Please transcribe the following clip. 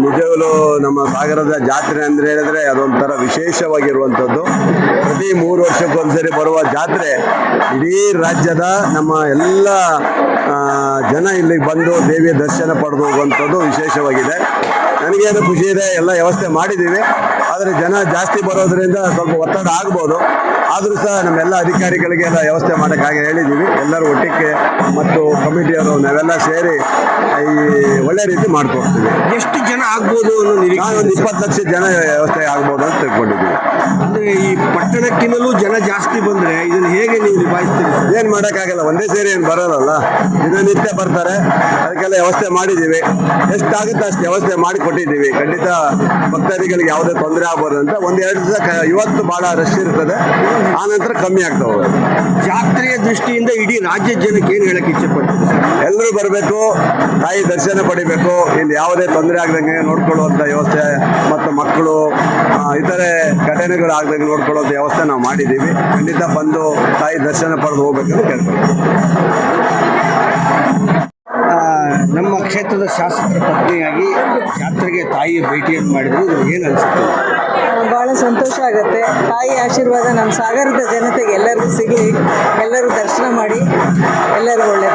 ನಿಜವಾಗ್ಲೂ ನಮ್ಮ ಸಾಗರದ ಜಾತ್ರೆ ಅಂದ್ರೆ ಹೇಳಿದ್ರೆ ಅದೊಂಥರ ವಿಶೇಷವಾಗಿರುವಂಥದ್ದು. ಪ್ರತಿ 3 ವರ್ಷಕ್ಕೊಂದ್ಸರಿ ಬರುವ ಜಾತ್ರೆ. ಇಡೀ ರಾಜ್ಯದ ನಮ್ಮ ಎಲ್ಲ ಜನ ಇಲ್ಲಿಗೆ ಬಂದು ದೇವಿಯ ದರ್ಶನ ಪಡೆದು ಹೋಗುವಂಥದ್ದು ವಿಶೇಷವಾಗಿದೆ. ನನಗೇನು ಖುಷಿ ಇದೆ, ಎಲ್ಲ ವ್ಯವಸ್ಥೆ ಮಾಡಿದ್ದೀವಿ. ಆದರೆ ಜನ ಜಾಸ್ತಿ ಬರೋದ್ರಿಂದ ಸ್ವಲ್ಪ ಒತ್ತಡ ಆಗ್ಬೋದು. ಆದರೂ ಸಹ ನಮ್ಮೆಲ್ಲ ಅಧಿಕಾರಿಗಳಿಗೆ ಎಲ್ಲ ವ್ಯವಸ್ಥೆ ಮಾಡೋಕ್ಕಾಗಿ ಹೇಳಿದ್ದೀವಿ. ಎಲ್ಲರೂ ಒಟ್ಟಿಗೆ ಮತ್ತು ಕಮಿಟಿಯವರು ನಾವೆಲ್ಲ ಸೇರಿ ಈ ಒಳ್ಳೆ ರೀತಿ ಮಾಡ್ಕೊಡ್ತೀವಿ. ಎಷ್ಟು ಜನ ಆಗ್ಬೋದು ಅನ್ನೋ ನಿರೀಕ್ಷೆ? ಒಂದು 20 ಲಕ್ಷ ಜನ ವ್ಯವಸ್ಥೆ ಆಗ್ಬೋದು ಅಂತ ತಿಳ್ಕೊಂಡಿದ್ದೀವಿ. ಅಂದರೆ ಈ ಪಟ್ಟಣಕ್ಕಿಂತಲೂ ಜನ ಜಾಸ್ತಿ ಬಂದರೆ ಇದನ್ನು ಹೇಗೆ ನೀವು ನಿಭಾಯಿಸ್ತೀರಿ? ಏನು ಮಾಡೋಕ್ಕಾಗಲ್ಲ, ಒಂದೇ ಸೇರಿ ಏನು ಬರೋಲ್ಲ, ದಿನನಿತ್ಯ ಬರ್ತಾರೆ. ಅದಕ್ಕೆಲ್ಲ ವ್ಯವಸ್ಥೆ ಮಾಡಿದ್ದೀವಿ. ಎಷ್ಟಾಗುತ್ತೆ ಅಷ್ಟು ವ್ಯವಸ್ಥೆ ಮಾಡಿ ಕೊಟ್ಟಿದ್ದೀವಿ. ಖಂಡಿತ ಭಕ್ತಾದಿಗಳಿಗೆ ಯಾವುದೇ ತೊಂದರೆ ಆಗ್ಬೋದು ಅಂತ. 1-2 ದಿವಸ ಇವತ್ತು ಭಾಳ ರಶ್ ಇರ್ತದೆ, ಆನಂತರ ಕಮ್ಮಿ ಆಗ್ತಾ ಹೋಗೋದು. ಜಾತ್ರೆಯ ದೃಷ್ಟಿಯಿಂದ ಇಡೀ ರಾಜ್ಯದ ಜನಕ್ಕೆ ಏನು ಹೇಳಕ್ಕೆ ಇಚ್ಛೆಪಡ್ತೀವಿ? ಎಲ್ಲರೂ ಬರಬೇಕು, ತಾಯಿ ದರ್ಶನ ಪಡಿಬೇಕು. ಇಲ್ಲಿ ಯಾವುದೇ ತೊಂದರೆ ಆಗದಂಗೆ ನೋಡ್ಕೊಳ್ಳುವಂಥ ವ್ಯವಸ್ಥೆ ಮತ್ತು ಮಕ್ಕಳು ಇತರೆ ಘಟನೆಗಳು ಆಗದಂಗೆ ನೋಡ್ಕೊಳ್ಳುವಂಥ ವ್ಯವಸ್ಥೆ ನಾವು ಮಾಡಿದ್ದೀವಿ. ಖಂಡಿತ ಬಂದು ತಾಯಿ ದರ್ಶನ ಪಡೆದು ಹೋಗ್ಬೇಕಂತ ಕೇಳ್ಕೊಳ್ತೀವಿ. ನಮ್ಮ ಕ್ಷೇತ್ರದ ಶಾಸಕರ ಪತ್ನಿಯಾಗಿ ಜಾತ್ರೆಗೆ ತಾಯಿಯ ಭೇಟಿಯನ್ನು ಮಾಡಿದ್ರು, ಏನು ಅನಿಸುತ್ತೆ? ಭಾಳ ಸಂತೋಷ ಆಗುತ್ತೆ. ತಾಯಿ ಆಶೀರ್ವಾದ ನಮ್ಮ ಸಾಗರದ ಜನತೆಗೆ ಎಲ್ಲರಿಗೂ ಸಿಗಲಿ, ಎಲ್ಲರೂ ದರ್ಶನ ಮಾಡಿ ಎಲ್ಲರಿಗೂ ಒಳ್ಳೆ